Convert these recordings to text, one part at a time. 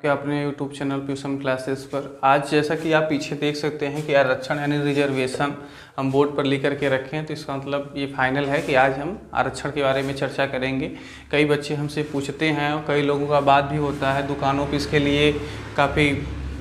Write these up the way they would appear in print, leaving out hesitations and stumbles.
के अपने YouTube channel tuition classes पर। आज जैसा कि आप पीछे देख सकते हैं कि आरक्षण यानी रिजर्वेशन हम बोर्ड पर लिख करके रखे हैं, तो इसका मतलब ये फाइनल है कि आज हम आरक्षण के बारे में चर्चा करेंगे। कई बच्चे हमसे पूछते हैं और कई लोगों का बात भी होता है, दुकानों पर इसके लिए काफ़ी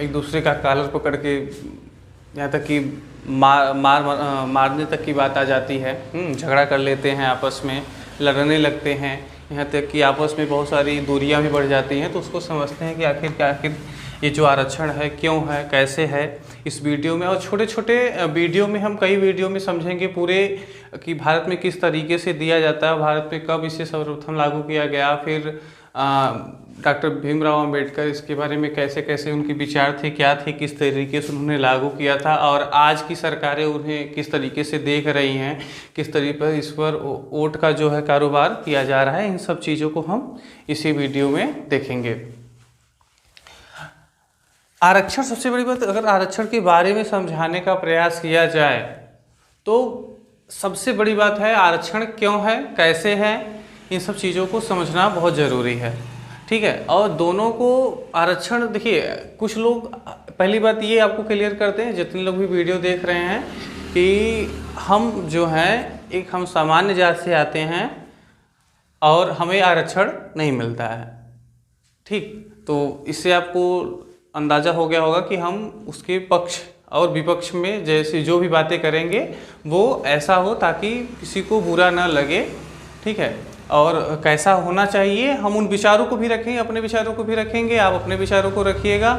एक दूसरे का कॉलर पकड़ के यहाँ तक कि मारने तक की बात आ जाती है। झगड़ा कर लेते हैं, आपस में लड़ने लगते हैं, यहाँ तक कि आपस में बहुत सारी दूरियां भी बढ़ जाती हैं। तो उसको समझते हैं कि आखिर ये जो आरक्षण है क्यों है, कैसे है, इस वीडियो में। और छोटे छोटे वीडियो में हम कई वीडियो में समझेंगे पूरे कि भारत में किस तरीके से दिया जाता है, भारत में कब इसे सर्वप्रथम लागू किया गया, फिर डॉक्टर भीमराव अंबेडकर इसके बारे में कैसे कैसे उनके विचार थे, क्या थे, किस तरीके से उन्होंने लागू किया था, और आज की सरकारें उन्हें किस तरीके से देख रही हैं, किस तरीके पर इस पर वोट का जो है कारोबार किया जा रहा है। इन सब चीज़ों को हम इसी वीडियो में देखेंगे। आरक्षण, सबसे बड़ी बात, अगर आरक्षण के बारे में समझाने का प्रयास किया जाए तो सबसे बड़ी बात है आरक्षण क्यों है, कैसे है, इन सब चीज़ों को समझना बहुत ज़रूरी है। ठीक है। और दोनों को आरक्षण, देखिए कुछ लोग, पहली बात ये आपको क्लियर करते हैं जितने लोग भी वीडियो देख रहे हैं कि हम जो हैं हम सामान्य जात से आते हैं और हमें आरक्षण नहीं मिलता है। ठीक, तो इससे आपको अंदाज़ा हो गया होगा कि हम उसके पक्ष और विपक्ष में जैसे जो भी बातें करेंगे वो ऐसा हो ताकि किसी को बुरा ना लगे। ठीक है। और कैसा होना चाहिए, हम उन विचारों को भी रखेंगे, अपने विचारों को भी रखेंगे, आप अपने विचारों को रखिएगा,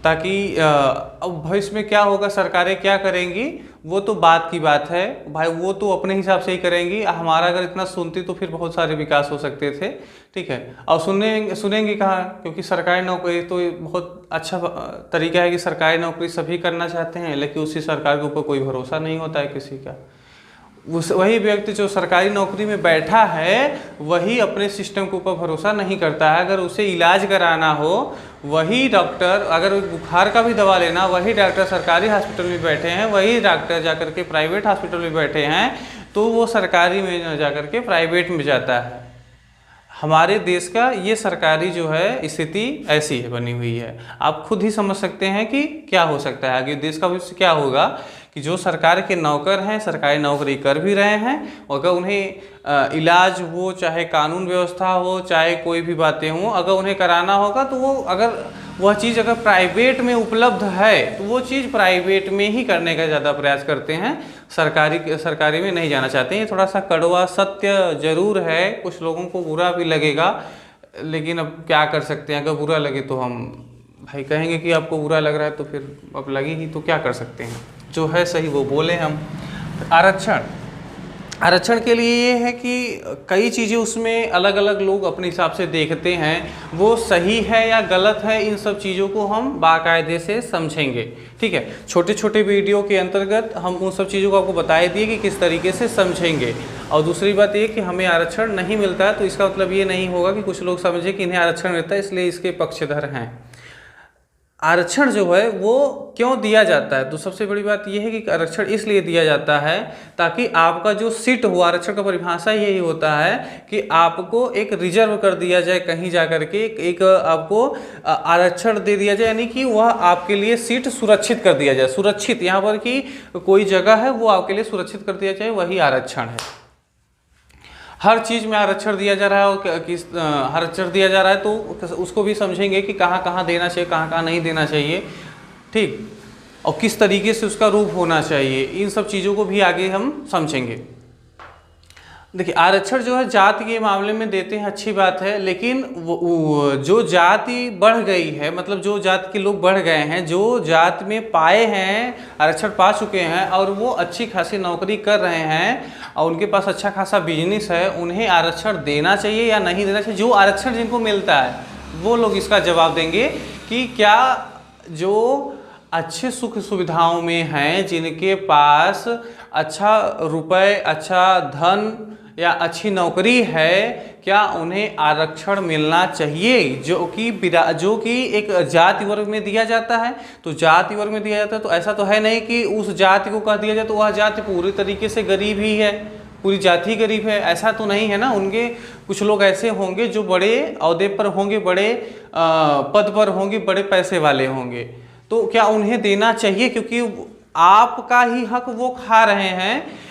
ताकि अब भविष्य में क्या होगा, सरकारें क्या करेंगी, वो तो बात की बात है भाई, वो तो अपने हिसाब से ही करेंगी। हमारा अगर इतना सुनती तो फिर बहुत सारे विकास हो सकते थे। ठीक है। और सुनेंगे कहाँ, क्योंकि सरकारी नौकरी तो बहुत अच्छा तरीका है कि सरकारी नौकरी सभी करना चाहते हैं, लेकिन उसी सरकार के ऊपर कोई भरोसा नहीं होता है किसी का। वही व्यक्ति जो सरकारी नौकरी में बैठा है वही अपने सिस्टम के ऊपर भरोसा नहीं करता है। अगर उसे इलाज कराना हो, वही डॉक्टर, अगर बुखार का भी दवा लेना, वही डॉक्टर सरकारी हॉस्पिटल में बैठे हैं, वही डॉक्टर जाकर के प्राइवेट हॉस्पिटल में बैठे हैं, तो वो सरकारी में जाकर के प्राइवेट में जाता है। हमारे देश का ये सरकारी जो है स्थिति ऐसी है, बनी हुई है। आप खुद ही समझ सकते हैं कि क्या हो सकता है आगे देश का भविष्य क्या होगा, कि जो सरकार के नौकर हैं, सरकारी नौकरी कर भी रहे हैं, अगर उन्हें इलाज हो, चाहे कानून व्यवस्था हो, चाहे कोई भी बातें हों, अगर उन्हें कराना होगा तो वो, अगर वह चीज़ अगर प्राइवेट में उपलब्ध है तो वो चीज़ प्राइवेट में ही करने का ज़्यादा प्रयास करते हैं, सरकारी में नहीं जाना चाहते हैं। ये थोड़ा सा कड़वा सत्य जरूर है, कुछ लोगों को बुरा भी लगेगा, लेकिन अब क्या कर सकते हैं। अगर बुरा लगे तो हम भाई कहेंगे कि आपको बुरा लग रहा है, तो फिर अब लगे ही तो क्या कर सकते हैं, जो है सही वो बोले हम। आरक्षण के लिए ये है कि कई चीज़ें उसमें अलग अलग लोग अपने हिसाब से देखते हैं, वो सही है या गलत है, इन सब चीज़ों को हम बाकायदे से समझेंगे। ठीक है। छोटे छोटे वीडियो के अंतर्गत हम उन सब चीज़ों को आपको बताए दिए कि किस तरीके से समझेंगे। और दूसरी बात ये कि हमें आरक्षण नहीं मिलता है, तो इसका मतलब ये नहीं होगा कि कुछ लोग समझे कि इन्हें आरक्षण मिलता है इसलिए इसके पक्षधर हैं। आरक्षण जो है वो क्यों दिया जाता है, तो सबसे बड़ी बात यह है कि आरक्षण इसलिए दिया जाता है ताकि आपका जो सीट हो, आरक्षण का परिभाषा यही होता है कि आपको एक रिजर्व कर दिया जाए, कहीं जाकर के एक आपको आरक्षण दे दिया जाए, यानी कि वह आपके लिए सीट सुरक्षित कर दिया जाए। सुरक्षित यहाँ पर कि कोई जगह है वो आपके लिए सुरक्षित कर दिया जाए, वही आरक्षण है। हर चीज़ में आरक्षण दिया जा रहा है, और किस आरक्षण दिया जा रहा है तो उसको भी समझेंगे कि कहाँ कहाँ देना चाहिए, कहाँ कहाँ नहीं देना चाहिए। ठीक, और किस तरीके से उसका रूप होना चाहिए, इन सब चीज़ों को भी आगे हम समझेंगे। देखिए आरक्षण जो है जाति के मामले में देते हैं, अच्छी बात है, लेकिन जो जाति बढ़ गई है, मतलब जो जाति के लोग बढ़ गए हैं, जो जाति में पाए हैं, आरक्षण पा चुके हैं और वो अच्छी खासी नौकरी कर रहे हैं और उनके पास अच्छा खासा बिजनेस है, उन्हें आरक्षण देना चाहिए या नहीं देना चाहिए। जो आरक्षण जिनको मिलता है वो लोग इसका जवाब देंगे कि क्या जो अच्छे सुख सुविधाओं में हैं, जिनके पास अच्छा रुपए, अच्छा धन या अच्छी नौकरी है, क्या उन्हें आरक्षण मिलना चाहिए, जो कि एक जाति वर्ग में दिया जाता है। तो जाति वर्ग में दिया जाता है तो ऐसा तो है नहीं कि उस जाति को कह दिया जाए तो वह जाति पूरी तरीके से गरीब ही है। पूरी जाति गरीब है, ऐसा तो नहीं है ना। उनके कुछ लोग ऐसे होंगे जो बड़े ओहदे पर होंगे, बड़े पद पर होंगे, बड़े पैसे वाले होंगे, तो क्या उन्हें देना चाहिए? क्योंकि आपका ही हक वो खा रहे हैं।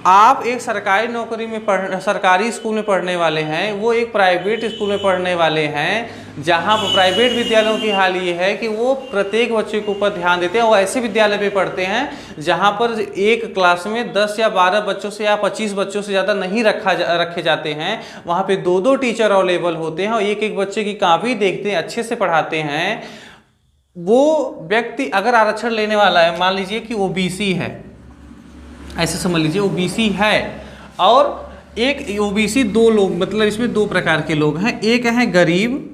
आप एक सरकारी नौकरी में सरकारी स्कूल में पढ़ने वाले हैं, वो एक प्राइवेट स्कूल में पढ़ने वाले हैं, जहाँ पर प्राइवेट विद्यालयों की हाल ये है कि वो प्रत्येक बच्चे के ऊपर ध्यान देते हैं। वो ऐसे विद्यालय में पढ़ते हैं जहाँ पर एक क्लास में 10 या 12 बच्चों से या 25 बच्चों से ज़्यादा नहीं रखे जाते हैं। वहाँ पे 2-2 टीचर अवेलेबल होते हैं और एक बच्चे की कॉपी देखते हैं, अच्छे से पढ़ाते हैं। वो व्यक्ति अगर आरक्षण लेने वाला है, मान लीजिए कि ओबीसी है, ऐसे समझ लीजिए ओबीसी है, और एक ओबीसी 2 लोग, मतलब इसमें 2 प्रकार के लोग हैं। एक है गरीब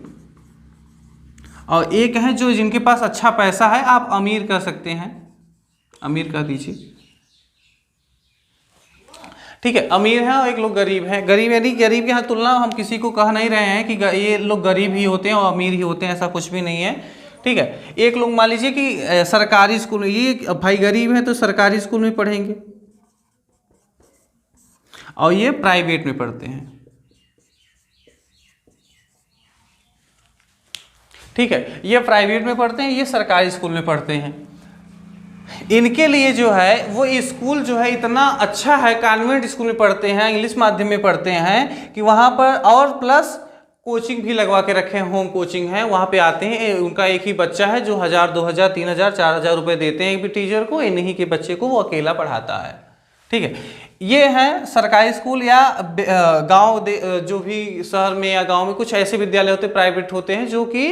और एक है जो जिनके पास अच्छा पैसा है, आप अमीर कह सकते हैं, अमीर कह दीजिए, ठीक है, अमीर है और एक लोग गरीब हैं। गरीब यानी गरीब की यहाँ तुलना हम किसी को कह नहीं रहे हैं कि ये लोग गरीब ही होते हैं और अमीर ही होते हैं, ऐसा कुछ भी नहीं है, ठीक है। एक लोग मान लीजिए कि सरकारी स्कूल में, ये भाई गरीब है तो सरकारी स्कूल में पढ़ेंगे और ये प्राइवेट में पढ़ते हैं, ठीक है। ये प्राइवेट में पढ़ते हैं, ये सरकारी स्कूल में पढ़ते हैं। इनके लिए जो है वो स्कूल जो है इतना अच्छा है, कॉन्वेंट स्कूल में पढ़ते हैं, इंग्लिश माध्यम में पढ़ते हैं कि वहाँ पर और प्लस कोचिंग भी लगवा के रखे हैं, होम कोचिंग है, वहाँ पे आते हैं। उनका एक ही बच्चा है जो 1000, 2000, 3000, 4000 रुपये देते हैं एक भी टीचर को, इन्हीं के बच्चे को वो अकेला पढ़ाता है, ठीक है। ये है सरकारी स्कूल या गांव जो भी शहर में या गांव में कुछ ऐसे विद्यालय होते प्राइवेट होते हैं जो कि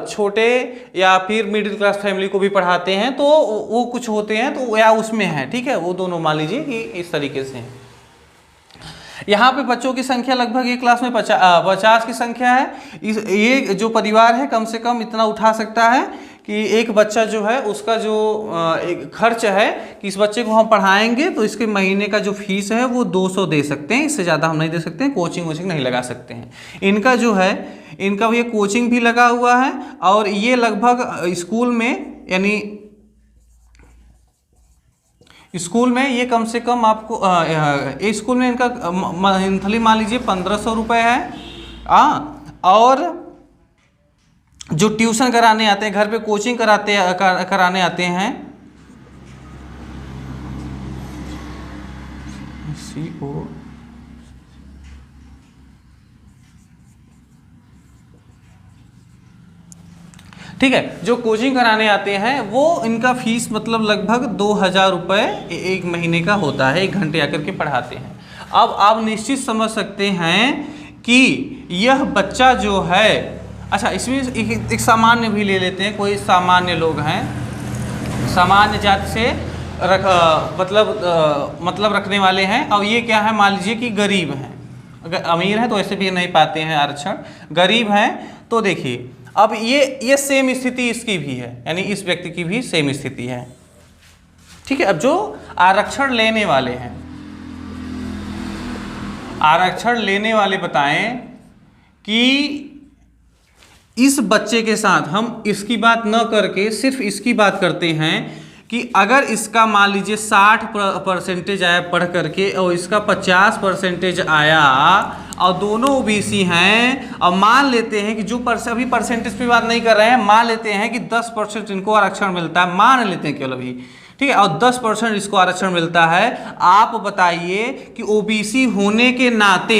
छोटे या फिर मिडिल क्लास फैमिली को भी पढ़ाते हैं, तो वो कुछ होते हैं तो या उसमें है, ठीक है। वो दोनों मान लीजिए कि इस तरीके से हैं। यहाँ पे बच्चों की संख्या लगभग एक क्लास में 50 की संख्या है। ये जो परिवार है कम से कम इतना उठा सकता है कि एक बच्चा जो है उसका जो एक खर्च है कि इस बच्चे को हम पढ़ाएंगे तो इसके महीने का जो फीस है वो 200 दे सकते हैं, इससे ज़्यादा हम नहीं दे सकते हैं, कोचिंग वोचिंग नहीं लगा सकते हैं। इनका जो है इनका ये कोचिंग भी लगा हुआ है और ये लगभग स्कूल में, यानी स्कूल में ये कम से कम आपको स्कूल में इनका मंथली मान लीजिए 1500 रुपये है। और जो ट्यूशन कराने आते हैं, घर पे कोचिंग कराने आते हैं, ठीक है, जो कोचिंग कराने आते हैं वो इनका फीस मतलब लगभग 2000 रुपये एक महीने का होता है, 1 घंटे आकर के पढ़ाते हैं। अब आप निश्चित समझ सकते हैं कि यह बच्चा जो है, अच्छा इसमें एक सामान्य भी ले लेते हैं, कोई सामान्य लोग हैं, सामान्य जाति से मतलब रखने वाले हैं, और ये क्या है, मान लीजिए कि गरीब हैं, अगर अमीर है तो ऐसे भी नहीं पाते हैं आरक्षण, गरीब हैं तो देखिए अब ये सेम स्थिति इसकी भी है, यानी इस व्यक्ति की भी सेम स्थिति है, ठीक है। अब जो आरक्षण लेने वाले हैं, आरक्षण लेने वाले बताएं कि इस बच्चे के साथ हम इसकी बात न करके सिर्फ इसकी बात करते हैं कि अगर इसका मान लीजिए 60% आया पढ़ करके और इसका 50% आया और दोनों ओबीसी हैं, और मान लेते हैं कि जो अभी परसेंटेज पे बात नहीं कर रहे हैं, मान लेते हैं कि 10% इनको आरक्षण मिलता है, मान लेते हैं केवल अभी, ठीक है, और 10% इसको आरक्षण मिलता है। आप बताइए कि ओबीसी होने के नाते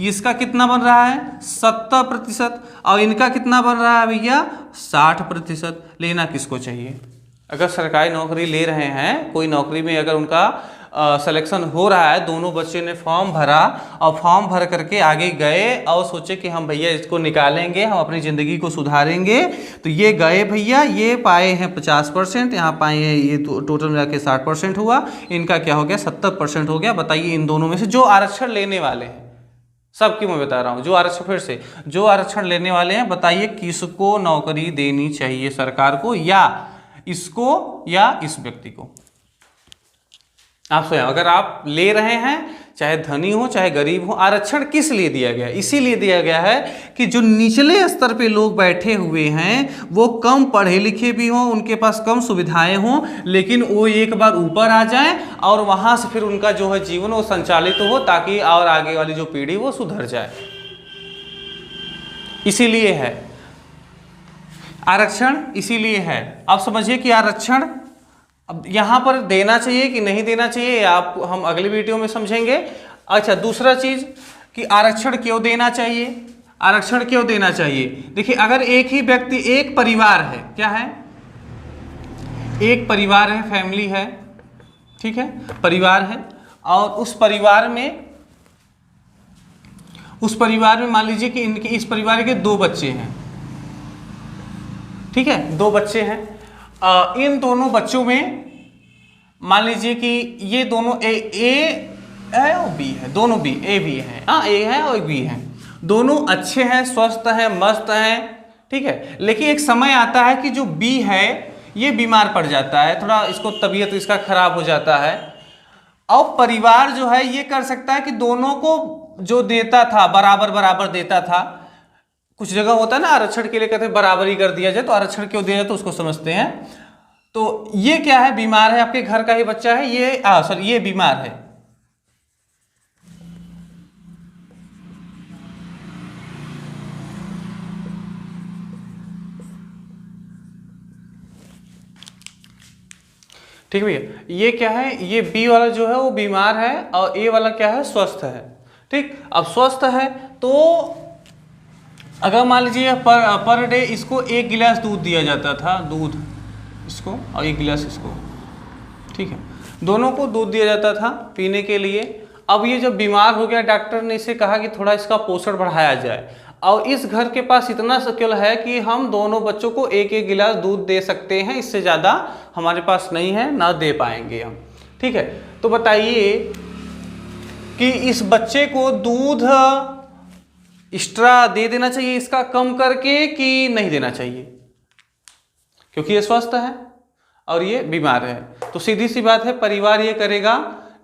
इसका कितना बन रहा है, 70%, और इनका कितना बन रहा है भैया, 60%। लेना किसको चाहिए? अगर सरकारी नौकरी ले रहे हैं, कोई नौकरी में अगर उनका सिलेक्शन हो रहा है, दोनों बच्चे ने फॉर्म भरा और फॉर्म भर करके आगे गए और सोचे कि हम भैया इसको निकालेंगे, हम अपनी ज़िंदगी को सुधारेंगे, तो ये गए भैया, ये पाए हैं 50%, यहाँ पाए हैं, ये टोटल मिला के 60% हुआ, इनका क्या हो गया, 70% हो गया। बताइए इन दोनों में से जो आरक्षण लेने वाले हैं, सबकी मैं बता रहा हूँ, जो आरक्षण, फिर से जो आरक्षण लेने वाले हैं, बताइए किसको नौकरी देनी चाहिए, सरकार को या इसको या इस व्यक्ति को? आप स्वयं, अगर आप ले रहे हैं, चाहे धनी हो चाहे गरीब हो। आरक्षण किस लिए दिया गया? इसीलिए दिया गया है कि जो निचले स्तर पे लोग बैठे हुए हैं वो कम पढ़े लिखे भी हों, उनके पास कम सुविधाएं हों, लेकिन वो एक बार ऊपर आ जाएं और वहां से फिर उनका जो है जीवन वो संचालित हो, ताकि और आगे वाली जो पीढ़ी वो सुधर जाए। इसीलिए है आरक्षण, इसीलिए है। आप समझिए कि आरक्षण अब यहाँ पर देना चाहिए कि नहीं देना चाहिए, आप हम अगले वीडियो में समझेंगे। अच्छा, दूसरा चीज कि आरक्षण क्यों देना चाहिए? आरक्षण क्यों देना चाहिए? देखिए, अगर एक ही व्यक्ति, एक परिवार है, क्या है, एक परिवार है, फैमिली है, ठीक है, परिवार है, और उस परिवार में मान लीजिए कि इनके इस परिवार के 2 बच्चे हैं, ठीक है, 2 बच्चे हैं। इन दोनों बच्चों में मान लीजिए कि ये दोनों ए है और बी है, दोनों बी, ए बी है, हाँ, ए है और बी है, दोनों अच्छे हैं, स्वस्थ हैं, मस्त हैं, ठीक है। लेकिन एक समय आता है कि जो बी है ये बीमार पड़ जाता है, थोड़ा इसको तबीयत इसका खराब हो जाता है, और परिवार जो है ये कर सकता है कि दोनों को जो देता था बराबर बराबर देता था। कुछ जगह होता है ना आरक्षण के लिए कहते हैं बराबरी कर दिया जाए, तो आरक्षण क्यों दिया जाए तो उसको समझते हैं। तो ये क्या है, बीमार है, आपके घर का ही बच्चा है, ये बीमार है, ठीक भैया। ये क्या है, ये बी वाला जो है वो बीमार है और ए वाला क्या है, स्वस्थ है, ठीक। अब स्वस्थ है तो अगर मान लीजिए पर डे इसको 1 गिलास दूध दिया जाता था, दूध इसको और 1 गिलास इसको, ठीक है, दोनों को दूध दिया जाता था पीने के लिए। अब ये जब बीमार हो गया, डॉक्टर ने इसे कहा कि थोड़ा इसका पोषण बढ़ाया जाए, और इस घर के पास इतना शक्ल है कि हम दोनों बच्चों को 1-1 गिलास दूध दे सकते हैं, इससे ज़्यादा हमारे पास नहीं है, ना दे पाएंगे हम, ठीक है। तो बताइए कि इस बच्चे को दूध एक्स्ट्रा दे देना चाहिए इसका कम करके कि नहीं देना चाहिए, क्योंकि ये स्वस्थ है और ये बीमार है। तो सीधी सी बात है, परिवार ये करेगा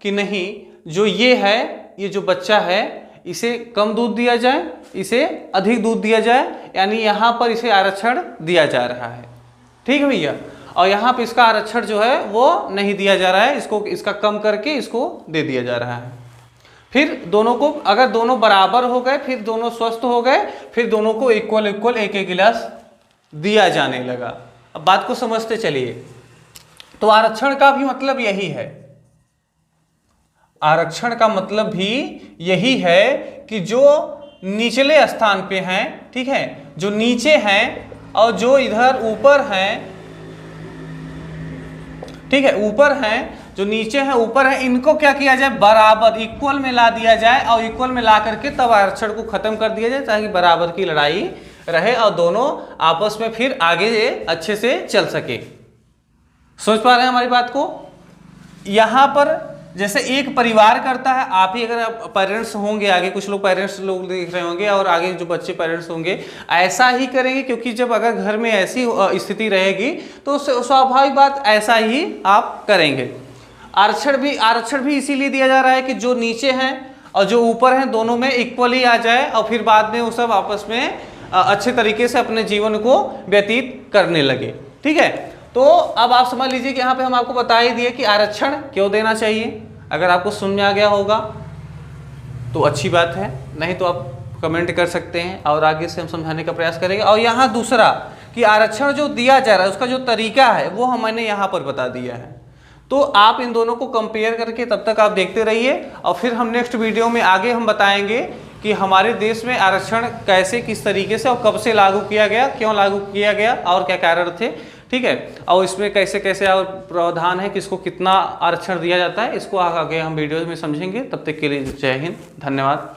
कि नहीं, जो ये है, ये जो बच्चा है, इसे कम दूध दिया जाए, इसे अधिक दूध दिया जाए, यानी यहाँ पर इसे आरक्षण दिया जा रहा है, ठीक है भैया। और यहाँ पर इसका आरक्षण जो है वो नहीं दिया जा रहा है, इसको इसका कम करके इसको दे दिया जा रहा है। फिर दोनों को, अगर दोनों बराबर हो गए, फिर दोनों स्वस्थ हो गए, फिर दोनों को इक्वल 1-1 गिलास दिया जाने लगा। अब बात को समझते चलिए। तो आरक्षण का भी मतलब यही है, आरक्षण का मतलब भी यही है कि जो निचले स्थान पे हैं, ठीक है, जो नीचे हैं और जो इधर ऊपर हैं, ठीक है, ऊपर हैं, जो नीचे हैं ऊपर है, इनको क्या किया जाए, बराबर इक्वल में ला दिया जाए, और इक्वल में ला करके तब आरक्षण को खत्म कर दिया जाए, ताकि बराबर की लड़ाई रहे और दोनों आपस में फिर आगे अच्छे से चल सके। समझ पा रहे हैं हमारी बात को? यहाँ पर जैसे एक परिवार करता है, आप ही अगर पेरेंट्स होंगे, आगे कुछ लोग पेरेंट्स लोग देख रहे होंगे और आगे जो बच्चे पेरेंट्स होंगे ऐसा ही करेंगे, क्योंकि जब अगर घर में ऐसी स्थिति रहेगी तो स्वाभाविक बात ऐसा ही आप करेंगे। आरक्षण भी इसीलिए दिया जा रहा है कि जो नीचे हैं और जो ऊपर हैं दोनों में इक्वली आ जाए, और फिर बाद में वो सब आपस में अच्छे तरीके से अपने जीवन को व्यतीत करने लगे, ठीक है। तो अब आप समझ लीजिए कि यहाँ पे हम आपको बता ही दिए कि आरक्षण क्यों देना चाहिए। अगर आपको समझ में आ गया होगा तो अच्छी बात है, नहीं तो आप कमेंट कर सकते हैं और आगे से हम समझाने का प्रयास करेंगे। और यहाँ दूसरा कि आरक्षण जो दिया जा रहा है उसका जो तरीका है वो मैंने यहाँ पर बता दिया है। तो आप इन दोनों को कंपेयर करके तब तक आप देखते रहिए, और फिर हम नेक्स्ट वीडियो में आगे हम बताएंगे कि हमारे देश में आरक्षण कैसे, किस तरीके से और कब से लागू किया गया, क्यों लागू किया गया और क्या कारण थे, ठीक है, और इसमें कैसे कैसे और प्रावधान है, किसको कितना आरक्षण दिया जाता है, इसको आगे हम वीडियो में समझेंगे। तब तक के लिए जय हिंद, धन्यवाद।